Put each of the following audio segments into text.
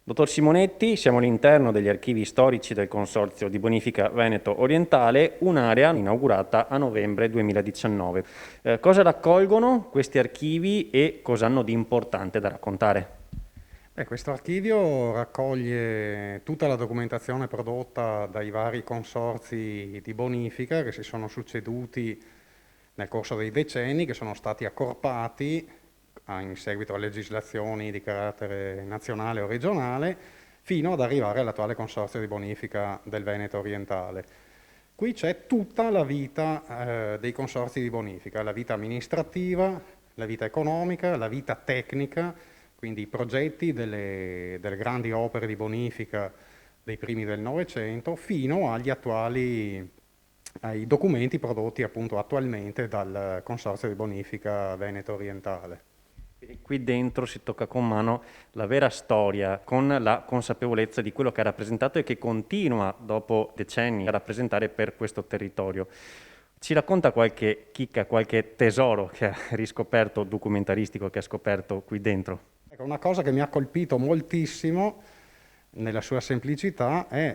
Dottor Simonetti, siamo all'interno degli archivi storici del Consorzio di Bonifica Veneto Orientale, un'area inaugurata a novembre 2019. Cosa raccolgono questi archivi e cosa hanno di importante da raccontare? Questo archivio raccoglie tutta la documentazione prodotta dai vari consorzi di bonifica che si sono succeduti nel corso dei decenni, che sono stati accorpati in seguito a legislazioni di carattere nazionale o regionale, fino ad arrivare all'attuale consorzio di bonifica del Veneto orientale. Qui c'è tutta la vita dei consorzi di bonifica, la vita amministrativa, la vita economica, la vita tecnica, quindi i progetti delle grandi opere di bonifica dei primi del Novecento, fino ai documenti prodotti appunto attualmente dal Consorzio di Bonifica Veneto Orientale. Quindi qui dentro si tocca con mano la vera storia, con la consapevolezza di quello che ha rappresentato e che continua dopo decenni a rappresentare per questo territorio. Ci racconta qualche chicca, qualche tesoro che ha riscoperto, documentaristico che ha scoperto qui dentro? Ecco, una cosa che mi ha colpito moltissimo nella sua semplicità è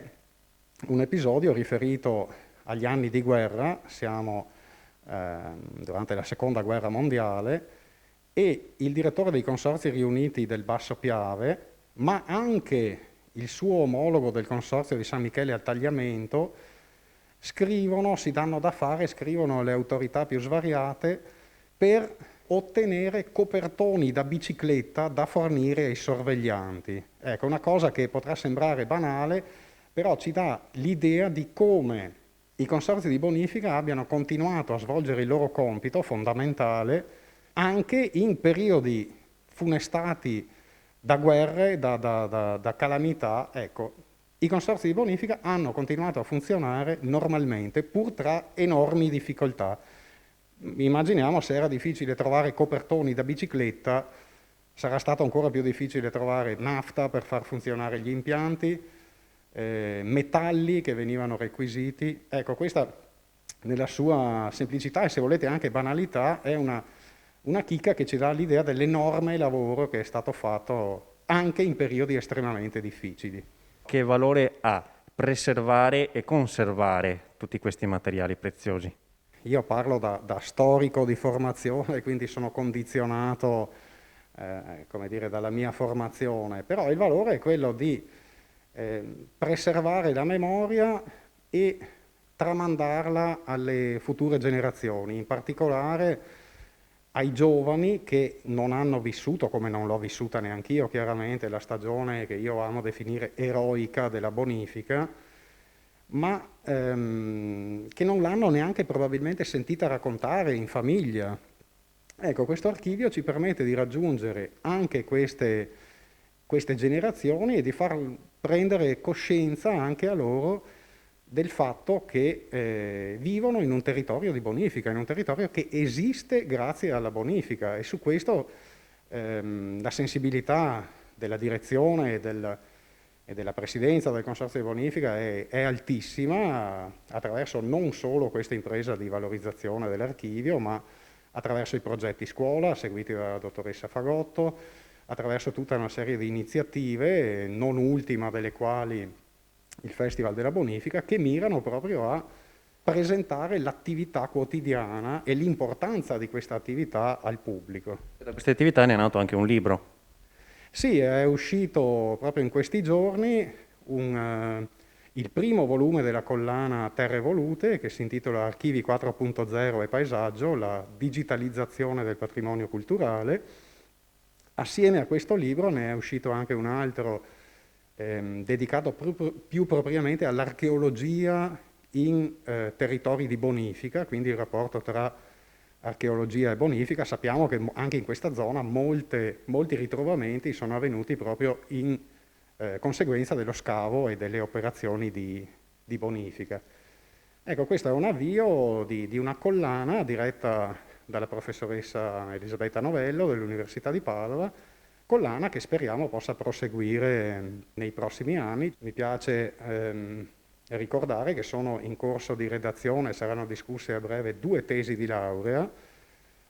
un episodio riferito agli anni di guerra, siamo durante la seconda guerra mondiale, e il direttore dei consorzi riuniti del Basso Piave, ma anche il suo omologo del consorzio di San Michele al Tagliamento, si danno da fare, scrivono alle autorità più svariate per ottenere copertoni da bicicletta da fornire ai sorveglianti. Ecco, una cosa che potrà sembrare banale, però ci dà l'idea di come i consorzi di bonifica abbiano continuato a svolgere il loro compito fondamentale anche in periodi funestati da guerre, da calamità. Ecco, i consorzi di bonifica hanno continuato a funzionare normalmente, pur tra enormi difficoltà. Immaginiamo se era difficile trovare copertoni da bicicletta, sarà stato ancora più difficile trovare nafta per far funzionare gli impianti, metalli che venivano requisiti. Ecco, questa nella sua semplicità e se volete anche banalità è una chicca che ci dà l'idea dell'enorme lavoro che è stato fatto anche in periodi estremamente difficili. Che valore ha preservare e conservare tutti questi materiali preziosi? Io parlo da storico di formazione, quindi sono condizionato, come dire, dalla mia formazione, però il valore è quello di preservare la memoria e tramandarla alle future generazioni, in particolare ai giovani che non hanno vissuto, come non l'ho vissuta neanch'io chiaramente, la stagione che io amo definire eroica della bonifica, ma che non l'hanno neanche probabilmente sentita raccontare in famiglia. Ecco, questo archivio ci permette di raggiungere anche queste generazioni e di far prendere coscienza anche a loro del fatto che vivono in un territorio di bonifica, in un territorio che esiste grazie alla bonifica e su questo la sensibilità della direzione e della presidenza del Consorzio di Bonifica è altissima attraverso non solo questa impresa di valorizzazione dell'archivio, ma attraverso i progetti scuola seguiti dalla dottoressa Fagotto, attraverso tutta una serie di iniziative, non ultima delle quali il Festival della Bonifica, che mirano proprio a presentare l'attività quotidiana e l'importanza di questa attività al pubblico. Da queste attività ne è nato anche un libro. Sì, è uscito proprio in questi giorni il primo volume della collana Terre Volute, che si intitola Archivi 4.0 e Paesaggio, la digitalizzazione del patrimonio culturale. Assieme a questo libro ne è uscito anche un altro dedicato più propriamente all'archeologia in territori di bonifica, quindi il rapporto tra archeologia e bonifica. Sappiamo che anche in questa zona molti ritrovamenti sono avvenuti proprio in conseguenza dello scavo e delle operazioni di bonifica. Ecco, questo è un avvio di una collana diretta dalla professoressa Elisabetta Novello dell'Università di Padova, collana che speriamo possa proseguire nei prossimi anni. Mi piace ricordare che sono in corso di redazione, saranno discusse a breve due tesi di laurea,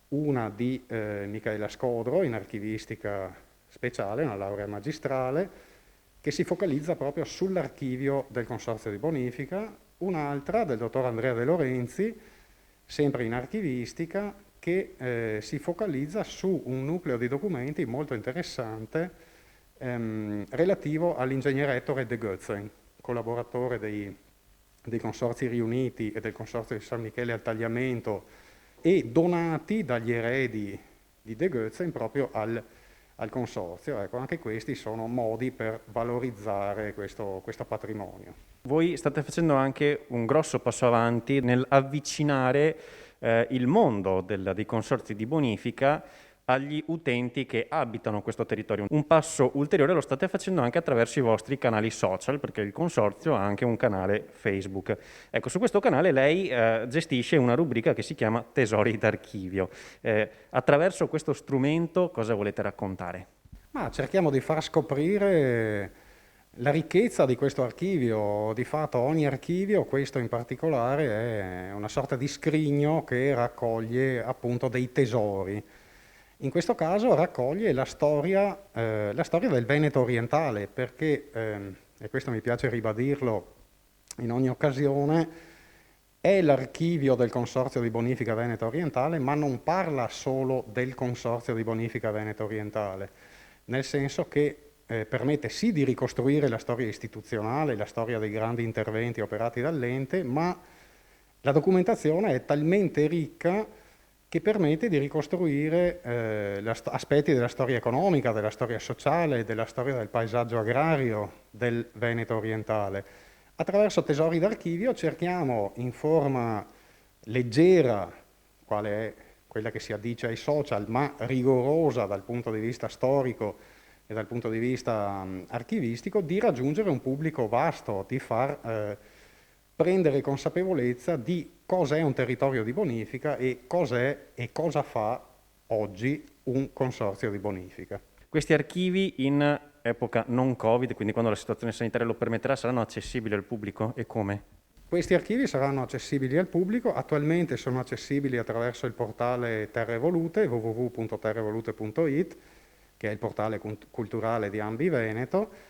una di Michaela Scodro in archivistica speciale, una laurea magistrale, che si focalizza proprio sull'archivio del Consorzio di Bonifica, un'altra del dottor Andrea De Lorenzi, sempre in archivistica, che si focalizza su un nucleo di documenti molto interessante relativo all'ingegnere Ettore De Goetzen, collaboratore dei Consorzi Riuniti e del Consorzio di San Michele al Tagliamento, e donati dagli eredi di De Goetzen proprio al Consorzio. Ecco, anche questi sono modi per valorizzare questo patrimonio. Voi state facendo anche un grosso passo avanti nel avvicinare il mondo dei consorzi di bonifica agli utenti che abitano questo territorio. Un passo ulteriore lo state facendo anche attraverso i vostri canali social, perché il consorzio ha anche un canale Facebook. Ecco, su questo canale lei gestisce una rubrica che si chiama Tesori d'archivio. Attraverso questo strumento cosa volete raccontare? Ma cerchiamo di far scoprire la ricchezza di questo archivio. Di fatto ogni archivio, questo in particolare, è una sorta di scrigno che raccoglie appunto dei tesori. In questo caso raccoglie la storia del Veneto orientale, perché, e questo mi piace ribadirlo in ogni occasione, è l'archivio del Consorzio di Bonifica Veneto Orientale, ma non parla solo del Consorzio di Bonifica Veneto Orientale, nel senso che permette sì di ricostruire la storia istituzionale, la storia dei grandi interventi operati dall'ente, ma la documentazione è talmente ricca che permette di ricostruire aspetti della storia economica, della storia sociale, della storia del paesaggio agrario del Veneto orientale. Attraverso tesori d'archivio cerchiamo in forma leggera, quale è quella che si addice ai social, ma rigorosa dal punto di vista storico e dal punto di vista archivistico, di raggiungere un pubblico vasto, di far prendere consapevolezza di cosa è un territorio di bonifica e cos'è e cosa fa oggi un consorzio di bonifica. Questi archivi in epoca non Covid, quindi quando la situazione sanitaria lo permetterà, saranno accessibili al pubblico e come? Questi archivi saranno accessibili al pubblico, attualmente sono accessibili attraverso il portale Terre Evolute, www.terreevolute.it, che è il portale culturale di Ambi Veneto.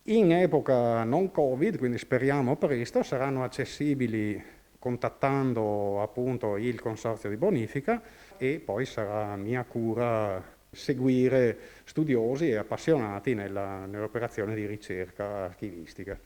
In epoca non Covid, quindi speriamo presto, saranno accessibili contattando appunto il Consorzio di Bonifica, e poi sarà mia cura seguire studiosi e appassionati nell'operazione di ricerca archivistica.